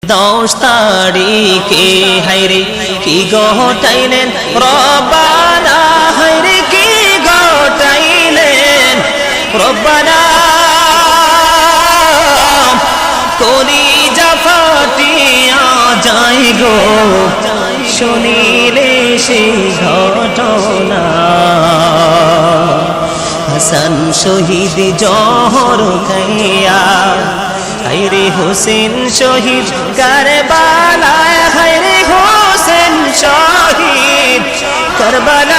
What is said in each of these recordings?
10 তারিখে হায়রে কি ঘটাইলেন রব্বানা, হায়রে কি ঘটাইলেন রব্বানা। কলিজা ফাটিয়া যায় গো শুনিলে সেই ঘটনা। হাসান শহীদ জহর খাইয়া, হায়রে হোসেন শহীদ কারবালায়, হায়রে হোসেন শহীদ কারবালায়।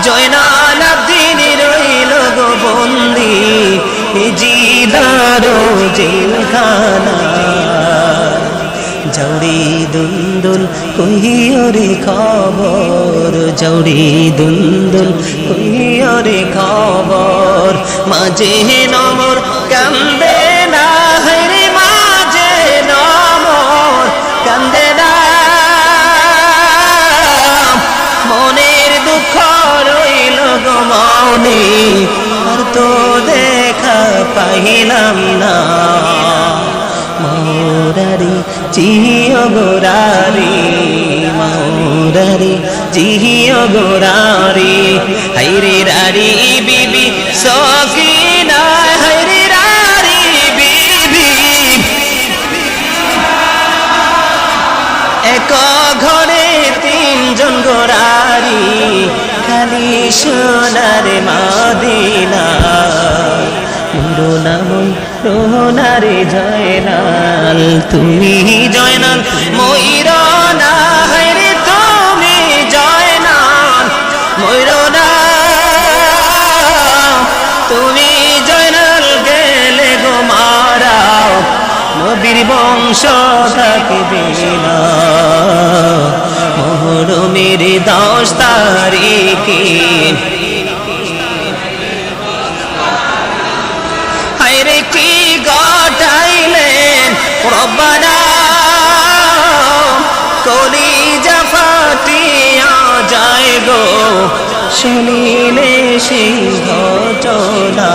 জয়নাল আব্দিন রইল গো বন্দি জিদারো জেলখানা। জৌড়ি দুন্দুল কহিয়রে খবর, জৌড়ি দুন্দুল কহিয়রে খবর। মাঝে নমর কান্দে না, হায়রে মাঝে নমর কান্দে না। মনের দুঃখ রইল গো মনে, আর তো দেখা পাইলাম না। মৌরারি জিহিও গোরারি, মৌরারি জিহিও গোরারি। হায়রে রারি বিবি সকিনা, হায়রে রারি বিবি এক ঘরে 3 জন গোরারি, খালি সোনার মদিনা। রোনারে জয়নাল, তুমি জয়নাল ময়ূরনা, হায়রে তুমি জয়নাল ময়ূরনা। তুমি জয়নাল গেলে গো মারাও, নবীর বংশ থাকবে না। মুহররমের 10 তারিখে হায়রে কি ঘটাইলেন রব্বানা। কলিজা ফাটিয়া যায় গো শুনিলে সেই ঘটনা।